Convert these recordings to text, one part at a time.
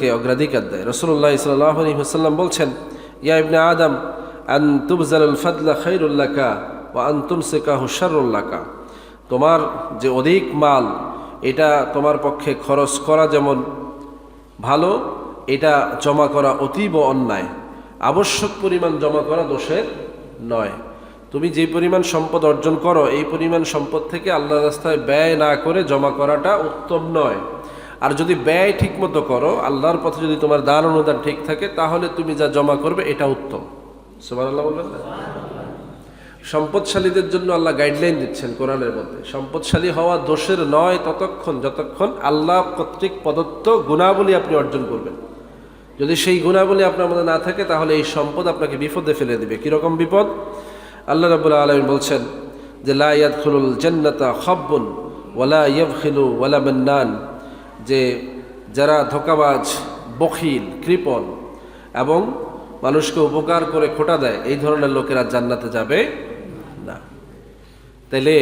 কে অগ্রাধিকার দেয়। রাসূলুল্লাহ সাল্লাল্লাহু আলাইহি ওয়াসাল্লাম বলছেন, ইয়া ইবনে আদম আন তুবযালুল ফাদলা খায়রুল লাকা ওয়া আন তুমসিকাহু শাররুল লাকা। তোমার যে অধিক মাল এটা তোমার পক্ষে খরচ করা যেমন ভালো, এটা জমা করা অতীব অন্যায়। আবশ্যক পরিমাণ জমা করা দোষের নয়। তুমি যে পরিমাণ সম্পদ অর্জন করো এই পরিমাণ সম্পদ থেকে আল্লাহর রাস্তায় ব্যয় না করে জমা করাটা উত্তম নয়। আর যদি ব্যয় ঠিকমতো করো, আল্লাহর পথে যদি তোমার দান অনুদান ঠিক থাকে, তাহলে তুমি যা জমা করবে এটা উত্তম। সুবহানাল্লাহ বলবেন না? সম্পদশালীদের জন্য আল্লাহ গাইডলাইন দিচ্ছেন কোরআনের মধ্যে। সম্পদশালী হওয়া দোষের নয় ততক্ষণ যতক্ষণ আল্লাহ কর্তৃক প্রদত্ত গুণাবলী আপনি অর্জন করবেন। যদি সেই গুণাবলী আপনার মধ্যে না থাকে, তাহলে এই সম্পদ আপনাকে বিপদে ফেলে দিবে। কিরকম বিপদ? আল্লাহ রাব্বুল আলামিন বলছেন যে লা ইয়াদখুলুল জান্নাতা খাব্বুন ওয়ালা ইয়াবখিলু ওয়ালা মান্নান, যে যারা ধোঁকাবাজ, বখিল, কৃপণ এবং মানুষকে উপকার করে খোটা দেয়, এই ধরনের লোকেরা জান্নাতে যাবে না। তাইলে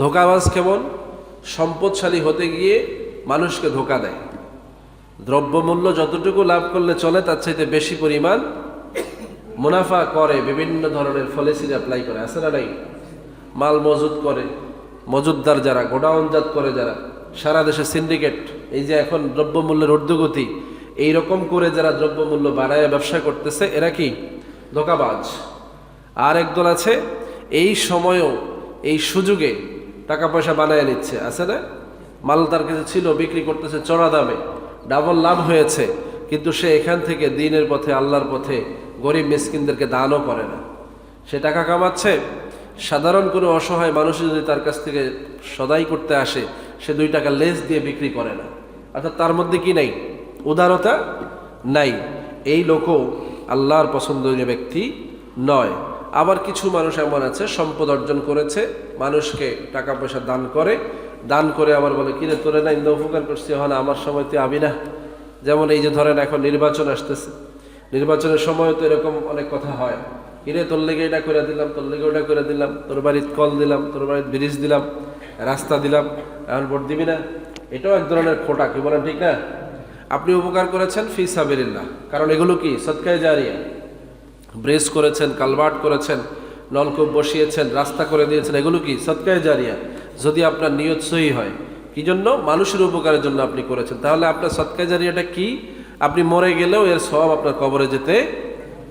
ধোঁকাবাজ কেমন? সম্পদশালী হতে গিয়ে মানুষকে ধোঁকা দেয়। দ্রব্যমূল্য যতটুকু লাভ করলে চলে তার চাইতে বেশি পরিমাণ মুনাফা করে, বিভিন্ন ধরনের পলিসি অ্যাপ্লাই করে, আছে না নাই? মাল মজুদ করে, মজুদদার যারা, গোডাউনজাত করে যারা, সারা দেশে সিন্ডিকেট, এই যে এখন দ্রব্যমূল্যের ঊর্ধ্বগতি, এইরকম করে যারা দ্রব্যমূল্য বাড়ায় ব্যবসা করতেছে, এরা কি ধোঁকাবাজ। আর একদল আছে এই সময়ও এই সুযোগে টাকা পয়সা বানায় নিচ্ছে, আছে না? মাল তার কাছে ছিল, বিক্রি করতেছে চড়া দামে, ডাবল লাভ হয়েছে, কিন্তু সে এখান থেকে দিনের পথে, আল্লাহর পথে গরিব মিসকিনদেরকে দানও করে না। সে টাকা কামাচ্ছে, সাধারণ কোনো অসহায় মানুষ যদি তার কাছ থেকে সদাই করতে আসে, সে 2 টাকা লেস দিয়ে বিক্রি করে না। অর্থাৎ তার মধ্যে কি নাই? উদারতা নাই। এই লোকও আল্লাহর পছন্দনীয় ব্যক্তি নয়। আবার কিছু মানুষ এমন আছে, সম্পদ অর্জন করেছে, মানুষকে টাকা পয়সা দান করে আবার বলে, কিরে তোরে না ইন্দা উপকার করছি, হন আমার সময় তুই আবি না। যেমন এই যে ধরেন এখন নির্বাচন আসতেছে, নির্বাচনের সময় তো এরকম অনেক কথা হয়, কিরে তোর লেগে এটা করে দিলাম, তোর লেগে ওটা করে দিলাম, তোর বাড়িতে কল দিলাম, তোর বাড়িতে ব্রিজ দিলাম, রাস্তা দিলাম, এখন ভোট দিবি না। এটাও এক ধরনের খোটা, কি বলেন ঠিক না? আপনি উপকার করেছেন ফি সাবিলিল্লাহ, কারণ এগুলো কি সদকায়ে জারিয়া। ব্রিজ করেছেন, কালভার্ট করেছেন, নলকূপ বসিয়েছেন, রাস্তা করে দিয়েছেন, এগুলো কি সদকায়ে জারিয়া। যদি আপনার নিয়ত সহি হয়, কি জন্য? মানুষের উপকারের জন্য আপনি করেছেন, তাহলে আপনার সদকায়ে জারিয়াটা কি? আপনি মরে গেলেও এর সওয়াব আপনার কবরে যেতে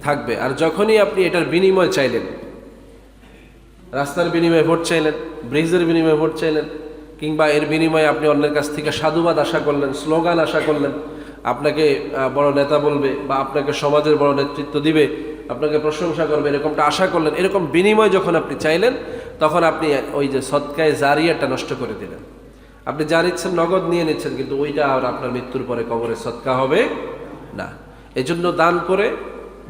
থাকবে। আর যখনই আপনি এটার বিনিময় চাইলেন, রাস্তার বিনিময়ে ভোট চাইলেন, ব্রিজের বিনিময়ে ভোট চাইলেন, কিংবা এর বিনিময়ে আপনি অন্যের কাছ থেকে সাধুবাদ আশা করলেন, স্লোগান আশা করলেন, আপনাকে বড় নেতা বলবে বা আপনাকে সমাজের বড় নেতৃত্ব দিবে, আপনাকে প্রশংসা করবে, এরকমটা আশা করলেন, এরকম বিনিময় যখন আপনি চাইলেন, তখন আপনি ওই যে সদকায়ে জারিয়াটা নষ্ট করে দিলেন। আপনি যা নিচ্ছেন নগদ নিয়ে নিচ্ছেন, কিন্তু ওইটা আর আপনার মৃত্যুর পরে কবরে সদকা হবে না। এজন্য দান করে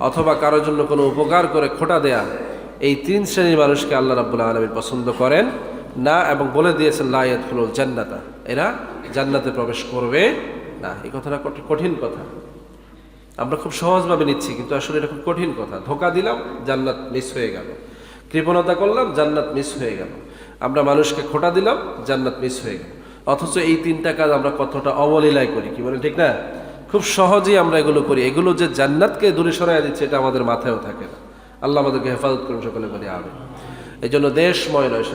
অথবা কারোর জন্য কোনো উপকার করে খোটা দেয়া, এই 3 শ্রেণীর মানুষকে আল্লাহ রাব্বুল আলামিন পছন্দ করেন না, এবং বলে দিয়েছেন লা ইয়াদখুলুল জান্নাতা, এরা জান্নাতে প্রবেশ করবে না। এই কথাটা কঠিন কথা, আমরা খুব সহজভাবে নিচ্ছি, কিন্তু আসলে এটা খুব কঠিন কথা। ধোঁকা দিলাম, জান্নাত মিস হয়ে গেল। কৃপণতা করলাম, জান্নাত মিস হয়ে গেল। আমরা মানুষকে খোটা দিলাম, জান্নাত মিস হয়ে গেল। অথচ এই 3টা কাজ আমরা কতটা অবলীলায় করি, কি বলেন ঠিক না? খুব সহজেই আমরা এগুলো করি। এগুলো যে জান্নাতকে দূরে সরাইয়া দিচ্ছে, এটা আমাদের মাথায়ও থাকে না। আল্লাহ আমাদেরকে হেফাজত করুন, সকলে বলি আমিন। এই জন্য দেশময় নয়,